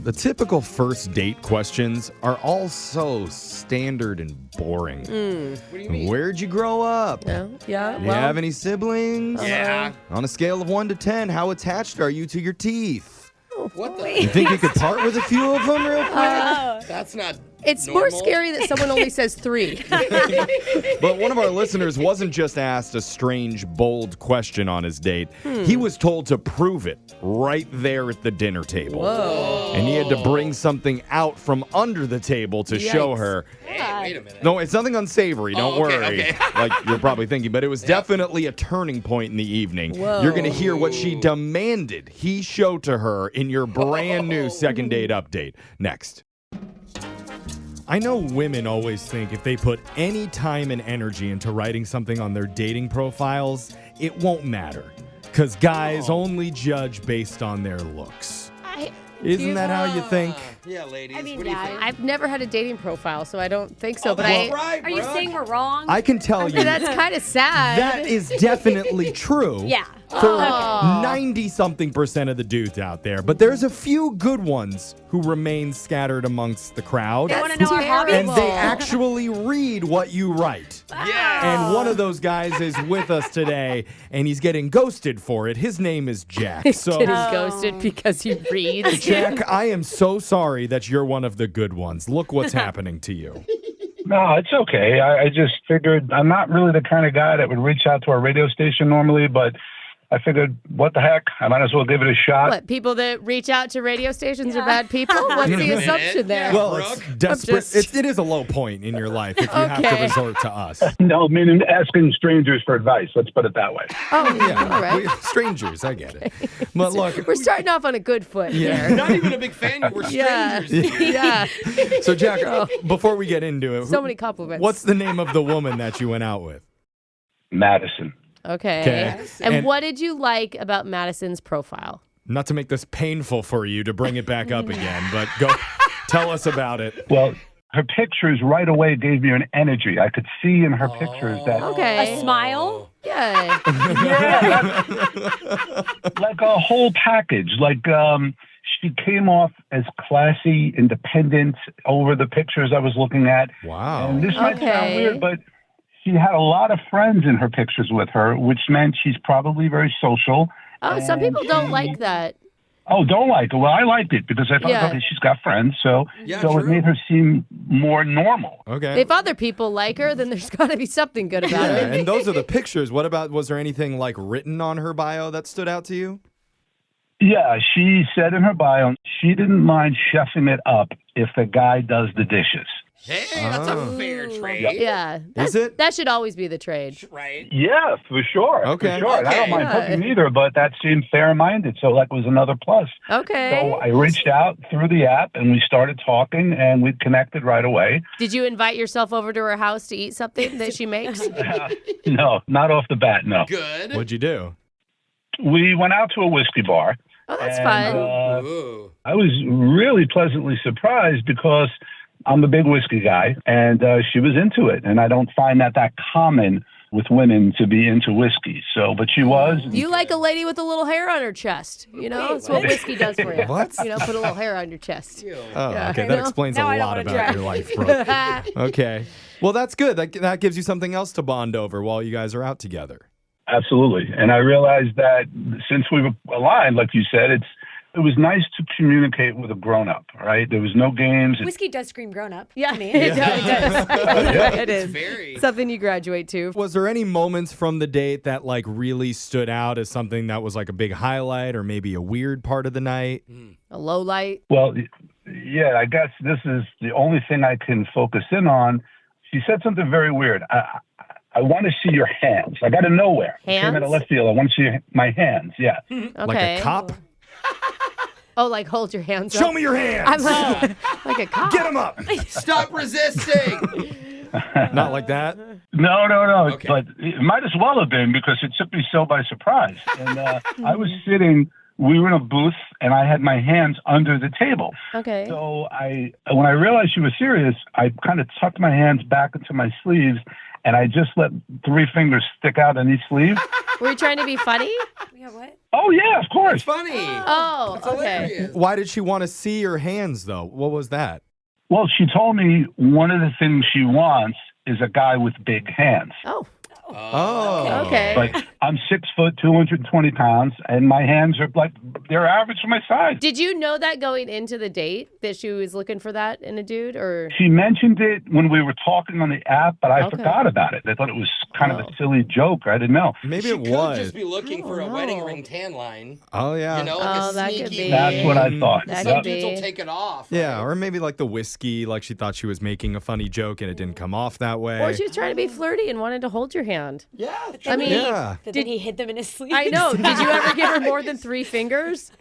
The typical first date questions are all so standard and boring. What do you mean? Where'd you grow up? Yeah. Do you have any siblings? Yeah. On a scale of 1 to 10, how attached are you to your teeth? What the? You think you could part with a few of them real quick? That's not. It's normal. more scary that someone only says 3. But one of our listeners wasn't just asked a strange, bold question on his date. He was told to prove it right there at the dinner table. Whoa. And he had to bring something out from under the table to show Yikes. her. Hey, wait a minute. No, it's nothing unsavory. Don't okay, worry. okay. Like you're probably thinking, but it was definitely a turning point in the evening. Whoa. You're going to hear what she demanded he show to her in your brand new second date update next. I know women always think if they put any time and energy into writing something on their dating profiles, it won't matter. Because guys only judge based on their looks. Isn't that how you think? Yeah, ladies. I mean, what do you yeah. think? I've never had a dating profile, so I don't think so. But that's I right, Are you Brooke. saying we're wrong? I can tell you that's kind of sad. that is definitely true. Yeah. For Oh. 90-something% of the dudes out there. But there's a few good ones who remain scattered amongst the crowd. I want to know our hobby. And they actually read what you write. Yeah. And one of those guys is with us today, and he's getting ghosted for it. His name is Jack. So, Getting ghosted because he reads. Jack, I am so sorry that you're one of the good ones. Look what's happening to you. No, it's okay. I just figured I'm not really the kind of guy that would reach out to our radio station normally, but I figured, what the heck? I might as well give it a shot. What, people that reach out to radio stations are bad people? What's the assumption there? Well, it's Brooke? desperate. just- It is a low point in your life if you have to Okay. resort to us. No, meaning asking strangers for advice. Let's put it that way. Oh, Yeah, all right. strangers, I get it. But look, We're starting off on a good foot Yeah. here. Not even a big fan. We're Yeah. strangers. Yeah. so Jack, before we get into it, So many compliments. what's the name of the woman that you went out with? Madison. Okay. Okay. And what did you like about Madison's profile? Not to make this painful for you to bring it back up again, but go tell us about it. Well, her pictures right away gave me an energy. I could see in her pictures that Okay. A smile? Yeah. like a whole package. Like she came off as classy, independent over the pictures I was looking at. Wow. And this might sound Okay. weird, but she had a lot of friends in her pictures with her, which meant she's probably very social. Oh, some people don't like that. Oh, don't like it. Well, I liked it because I thought, Yeah. okay, she's got friends. So, Yeah, so it true. made her seem more normal. Okay. If other people like her, then there's got to be something good about Yeah, it. and those are the pictures. What about, was there anything like written on her bio that stood out to you? Yeah, she said in her bio she didn't mind chefing it up if the guy does the dishes. Hey, that's a fair trade. Yeah. Is it? That should always be the trade. Right? Yeah, for sure. Okay. For sure. And I don't mind Okay. cooking either, but that seemed fair-minded, so that was another plus. Okay. So I reached out through the app, and we started talking, and we connected right away. Did you invite yourself over to her house to eat something that she makes? No, not off the bat, no. Good. What'd you do? We went out to a whiskey bar. Oh, that's and, fun. Ooh. I was really pleasantly surprised because I'm a big whiskey guy, and she was into it. And I don't find that common with women to be into whiskey. So, but she was. You like a lady with a little hair on her chest. You know, that's what whiskey does for you. What? You know, put a little hair on your chest. Oh, Yeah, okay. I That know. explains Now a I don't lot wanna about try. your life, Brooke. Okay. Well, that's good. That gives you something else to bond over while you guys are out together. Absolutely. And I realized that since we were aligned, like you said, it was nice to communicate with a grown-up, right? There was no games. Whiskey does scream grown up. Yeah, to me. it does. It is. Very. Something you graduate to. Was there any moments from the date that like really stood out as something that was like a big highlight or maybe a weird part of the night? A low light. Well, yeah, I guess this is the only thing I can focus in on. She said something very weird. I want to see your hands. I got to know where. It came out of Hands? left field. I want to see my hands. Yeah. Okay. Like a cop? Oh, like hold your hands up. Show me your hands! I'm like a cop. Get them up! Stop resisting. Not like that? No. Okay. But it might as well have been because it took me so by surprise. And I was sitting. We were in a booth, and I had my hands under the table. Okay. So when I realized she was serious, I kind of tucked my hands back into my sleeves, and I just let 3 fingers stick out in each sleeve. Were you trying to be funny? Yeah, what? Oh, yeah, of course. It's funny. Oh, It's okay. hilarious. Why did she want to see your hands, though? What was that? Well, she told me one of the things she wants is a guy with big hands. Oh, Oh. okay. But I'm 6 foot, 220 pounds, and my hands are like, they're average for my size. Did you know that going into the date that she was looking for that in a dude, or? She mentioned it when we were talking on the app, but I Okay. forgot about it. I thought it was kind of Oh. a silly joke. I didn't know. Maybe She it could was. just be looking for a Oh, wedding no. ring tan line. Oh, yeah. You know, Oh, like that a could sneaky. be. That's what I thought. That Some could dudes will be. take it off. Yeah, right? or maybe like the whiskey, like she thought she was making a funny joke and it didn't come off that way. Or she was trying to be flirty and wanted to hold your hand. Yeah. I mean, Yeah. But then he hid them in his sleeve. I know. Did you ever give her more than 3 fingers?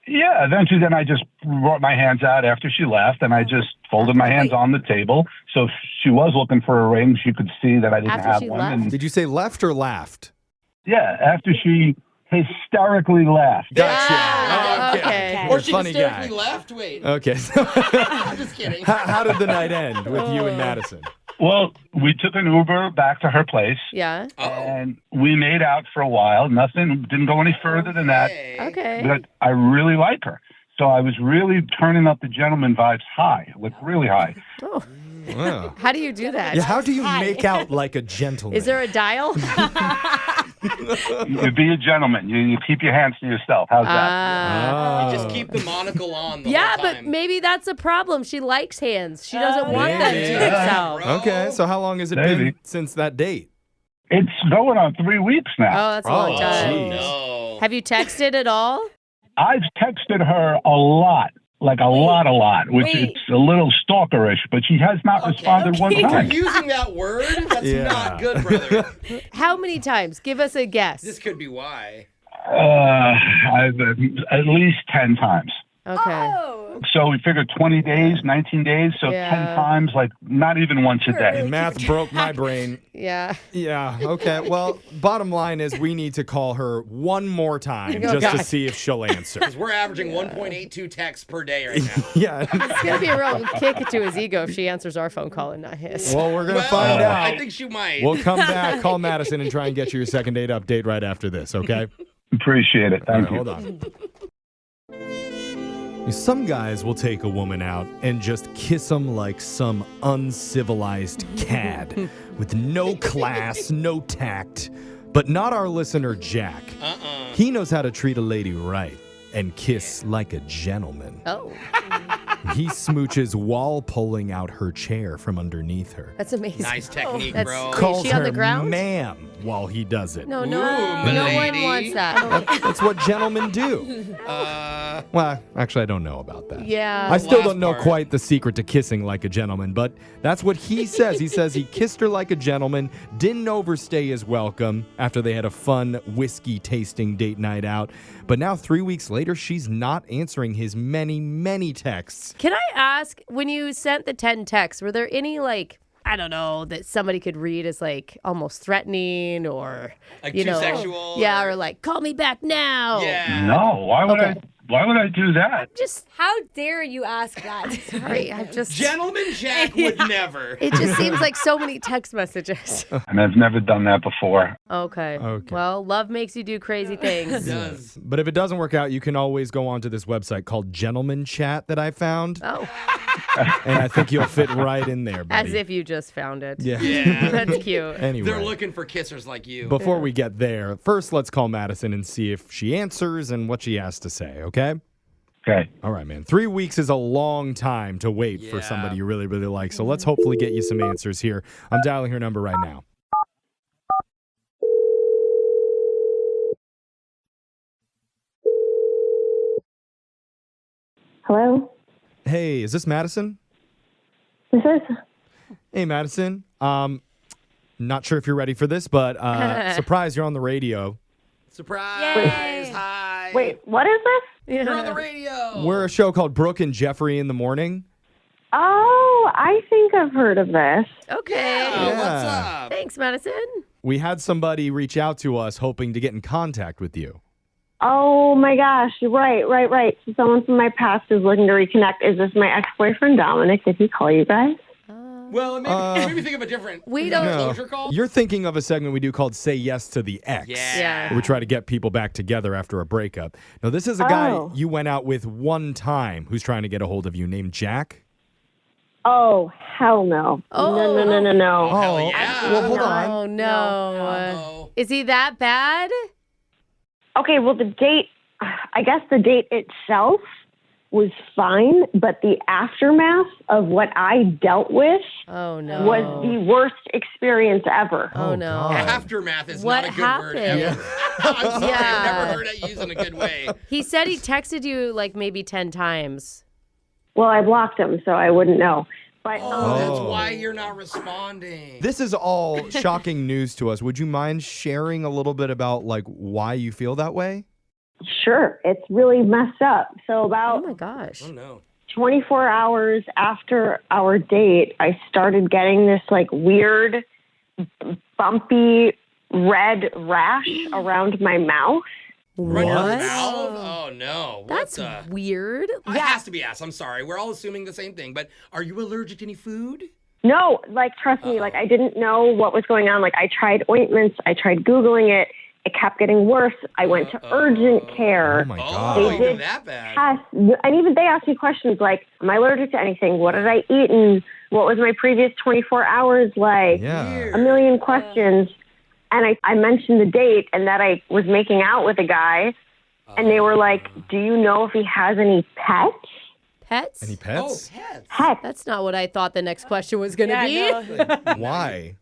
Yeah, eventually then I just brought my hands out after she left, and I just folded my hands on the table. So if she was looking for a ring, she could see that I didn't After have she one. left? And Did you say left or laughed? yeah, after she hysterically laughed. Gotcha. Ah, okay. okay. Or she Funny hysterically guy. left. Wait. Okay. I'm just kidding. How did the night end with you and Madison? Well, we took an Uber back to her place, Yeah. Oh. and we made out for a while. Nothing, didn't go any further than that. Okay. But I really like her. So I was really turning up the gentleman vibes high, like really high. Oh, Wow. how do you do that? Yeah, how do you Hi. make out like a gentleman? Is there a dial? You be a gentleman. You keep your hands to yourself. How's that? Ah. Oh. Just keep the monocle on the Yeah, whole but time. maybe that's a problem. She likes hands. She doesn't want them Maybe. to herself. Bro. Okay, so how long has it Maybe. been since that date? It's going on 3 weeks now. Oh, that's a long Oh, time. geez. No. Have you texted at all? I've texted her a lot, like a lot, which Wait. it's a little stalkerish, but she has not responded one If you're time. using that word, that's Yeah. not good, brother. How many times? Give us a guess. This could be why. I've, at least 10 times. Okay. Oh. So we figured 20 days, 19 days, so Yeah. 10 times, like not even once a day. And math broke my brain. Yeah. Yeah, okay. Well, bottom line is we need to call her one more time Oh, just to God. see if she'll answer. Because we're averaging 1.82 texts per day right now. Yeah. It's going to be a real kick to his ego if she answers our phone call and not his. Well, we're going to Well, find out. I think she might. We'll come back, call Madison, and try and get you your second date update right after this, okay? Appreciate it. All Thank right, you. hold on. Some guys will take a woman out and just kiss them like some uncivilized cad with no class, no tact. But not our listener, Jack. He knows how to treat a lady right and kiss like a gentleman. Oh, He smooches while pulling out her chair from underneath her. that's amazing. Nice technique, That's bro. cool. Calls she on her the ground? ma'am while he does it. No, Ooh, no one milady. wants that. That's what gentlemen do. Uh, Well, actually, I don't know about that. Yeah. I still last don't know part. quite the secret to kissing like a gentleman, but that's what he says. He says he kissed her like a gentleman, didn't overstay his welcome after they had a fun whiskey tasting date night out. But now 3 weeks later, she's not answering his many, many texts. Can I ask, when you sent the 10 texts, were there any, like, I don't know, that somebody could read as, like, almost threatening or, Like you too know. sexual Yeah, or- or like, call me back now. yeah. No, why would Okay. Why would I do that? Just, How dare you ask that? sorry, I just. Gentleman Jack would never. It just seems like so many text messages. And I've never done that before. Okay. Okay. Well, love makes you do crazy It things. does. But if it doesn't work out, you can always go onto this website called Gentleman Chat that I found, Oh, and I think you'll fit right in there, buddy. as if you just found it. Yeah. Yeah. That's cute. Anyway. They're looking for kissers like you. Before we get there, first let's call Madison and see if she answers and what she has to say, okay? Okay. All right, man. 3 weeks is a long time to wait for Yeah. somebody you really, really like. So let's hopefully get you some answers here. I'm dialing her number right now. Hello, Hey, is this Madison? this is. Hey, Madison. Not sure if you're ready for this, but surprise, you're on the radio. Surprise! Yay. Hi. Wait, what is this? You're on the radio. We're a show called Brooke and Jeffrey in the Morning. Oh, I think I've heard of this. Okay. Oh, what's Yeah. up? Thanks, Madison. We had somebody reach out to us hoping to get in contact with you. Oh my gosh, right. So someone from my past is looking to reconnect. Is this my ex-boyfriend Dominic? Did he call you guys? Well, maybe think of a different We don't- No. closure call. You're thinking of a segment we do called Say Yes to the Ex. Yeah. Where we try to get people back together after a breakup. Now, this is a guy Oh. you went out with one time who's trying to get a hold of you named Jack. Oh, hell no. Oh. No. Hell yeah. Well, hold on. Oh, no. Uh-oh. Is he that bad? Okay, well, the date, I guess the date itself was fine, but the aftermath of what I dealt with Oh, no. was the worst experience ever. Oh, no. God. Aftermath is What not a good word happened? ever. I'm sorry, Yeah. I've never heard it used in a good way. He said he texted you like maybe 10 times. Well, I blocked him, so I wouldn't know. But Oh, that's Oh. why you're not responding. This is all shocking news to us. Would you mind sharing a little bit about like why you feel that way? sure, it's really messed up. So Oh, about my gosh. Oh, no. 24 hours after our date, I started getting this like weird, bumpy red rash around my mouth. Right in your What? mouth? Oh, no. What That's the? weird. It has to be asked. I'm sorry. We're all assuming the same thing, but are you allergic to any food? No, like, trust me, like, I didn't know what was going on. Like, I tried ointments, I tried Googling it. It kept getting worse. I went to urgent care. Oh my Oh, God. They even did that bad. tests, and even they asked me questions like, am I allergic to anything? What did I eat? And what was my previous 24 hours like? Yeah. A million questions. And I mentioned the date and that I was making out with a guy. And they were like, do you know if he has any pets? Pets? Any Oh, pets? pets. Heck, That's not what I thought the next question was going to be. no. Why?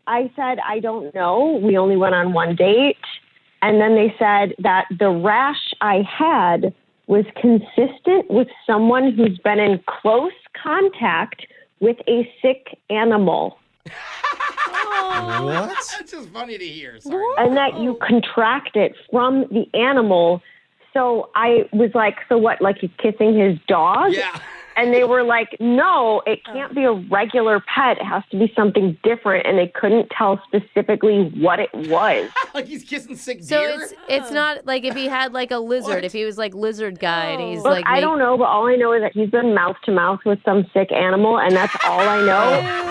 I said, I don't know. We only went on one date. And then they said that the rash I had was consistent with someone who's been in close contact with a sick animal. What? That's just funny to hear. Sorry. And that you contract it from the animal. So I was like, so what, like he's kissing his dog? Yeah. And they were like, no, it can't be a regular pet. It has to be something different. And they couldn't tell specifically what it was. Like he's kissing sick So deer? it's not like if he had like a lizard, What? if he was like lizard guy and he's Look, like I don't know, but all I know is that he's been mouth to mouth with some sick animal. And that's all I know.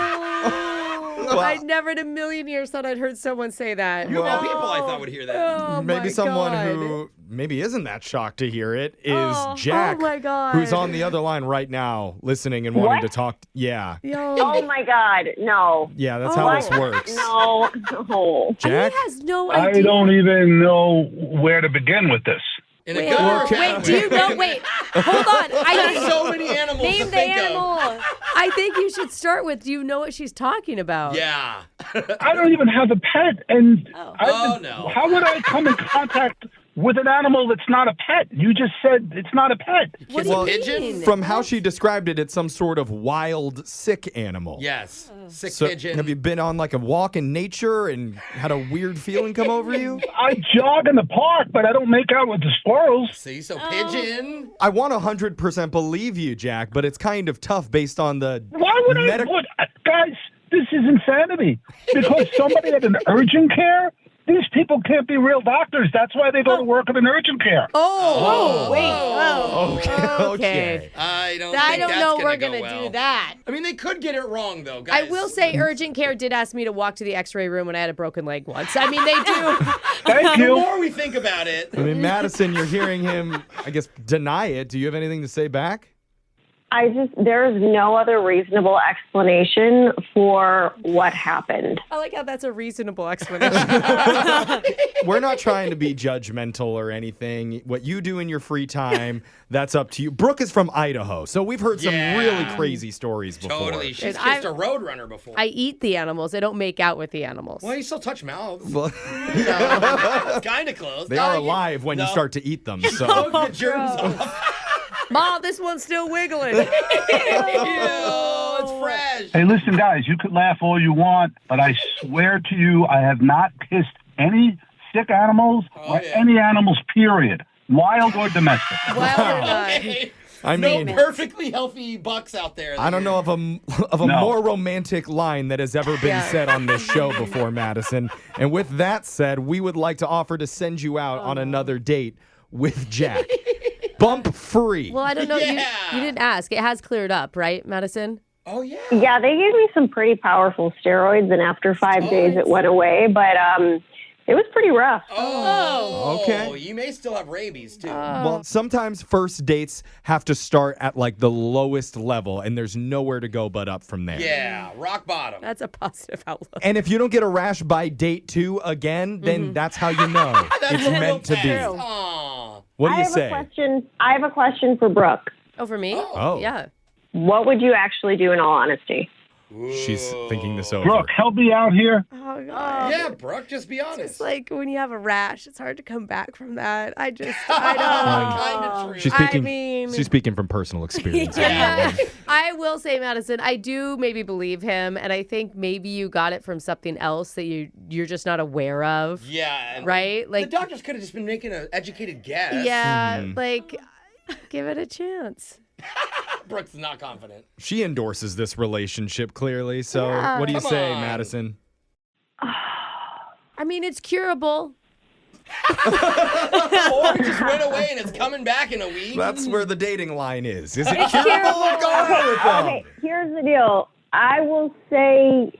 I never in a million years thought I'd heard someone say that. You of all people I thought would hear that. Oh, Maybe my someone God. who maybe isn't that shocked to hear it is Oh, Jack, oh my God. who's on the other line right now, listening and wanting What? to talk. Yeah, Yo. Oh my God, no. yeah, that's how this works. No, no. Jack, He has no I idea. don't even know where to begin with this. In a Wait, good or wait, do you know? Wait, hold on. There's so many animals Name to the think animal. I think you should start with, do you know what she's talking about? of. Yeah. I don't even have a pet, and Oh, no. how would I come in contact with an animal that's not a pet? You just said it's not a pet. What Kiss do a you pigeon? mean? from how she described it, it's some sort of wild, sick animal. Yes. Sick So, pigeon. have you been on like a walk in nature and had a weird feeling come over you? I jog in the park, but I don't make out with the squirrels. See, so pigeon. I want to 100% believe you, Jack, but it's kind of tough based on the Why would I? Guys, this is insanity. Because somebody at an urgent care, these people can't be real doctors. That's why they go to work at an urgent care. Oh, Wait. Oh. Okay. I don't I think don't that's know gonna we're go going to well. do that. I mean, they could get it wrong, though, I guys. will say urgent care did ask me to walk to the x-ray room when I had a broken leg once. I mean, they do. Thank The you. more we think about it, I mean, Madison, you're hearing him, I guess, deny it. Do you have anything to say back? There's no other reasonable explanation for what happened. I like how that's a reasonable explanation. We're not trying to be judgmental or anything. What you do in your free time, that's up to you. Brooke is from Idaho, so we've heard some Yeah. really crazy stories before. totally. She's And kissed a roadrunner before. I eat the animals. I don't make out with the animals. Well, you still touch mouths. Well, It's kind of close. they are alive when you start to eat them. So Poke the germs off. Mom, this one's still wiggling. Ew, it's fresh. Hey, listen, guys, you could laugh all you want, but I swear to you, I have not kissed any sick animals or yeah. any animals, period. Wild or domestic. Wild or not. Okay. I mean, no perfectly healthy bucks out there. I don't know of a No. more romantic line that has ever been Yeah. said on this show before, Madison. And with that said, we would like to offer to send you out on another date with Jack. Bump free. Well, I don't know. Yeah. You didn't ask. It has cleared up, right, Madison? Oh, yeah. Yeah, they gave me some pretty powerful steroids, and after 5 days it went away, but it was pretty rough. Oh, Okay. You may still have rabies, too. Well, sometimes first dates have to start at like the lowest level, and there's nowhere to go but up from there. Yeah, rock bottom. That's a positive outlook. And if you don't get a rash by date 2 again, then that's how you know That's it's a little meant to be. test. Aw. What do you I have say? a question. I have a question for Brooke. Oh, for me? Oh. Yeah. What would you actually do in all honesty? She's thinking this over. Brooke, help me out here. Oh, God. Yeah, Brooke, just be honest. It's like when you have a rash, it's hard to come back from that. I don't. Kind of true. She's speaking. I mean- she's speaking from personal experience. Yeah. I will say, Madison, I do maybe believe him, and I think maybe you got it from something else that you're just not aware of. Yeah. and Right? Like, the doctors could have just been making an educated guess. yeah, like, give it a chance. Brooke's not confident. She endorses this relationship clearly. So, Yeah. what do you Come say, on. Madison? I mean, it's curable. Or it just went away and it's coming back in a week. That's where the dating line is. Is it curable or go on with them? Okay, here's the deal. I will say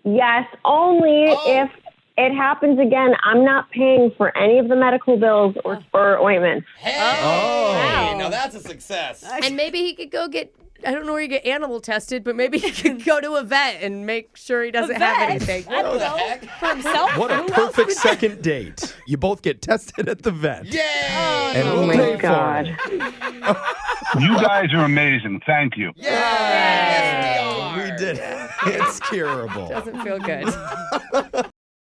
yes, only if it happens again. I'm not paying for any of the medical bills or ointments. Hey, Oh. now that's a success. And maybe he could go get, I don't know where you get animal tested, but maybe he could go to a vet and make sure he doesn't have vet? anything. I don't What the know. heck? For himself? What a perfect second date. You both get tested at the vet. Yay! And Oh we'll my pay God. for it. You guys are amazing. Thank you. Yes, we are. We did it. It's curable. Doesn't feel good.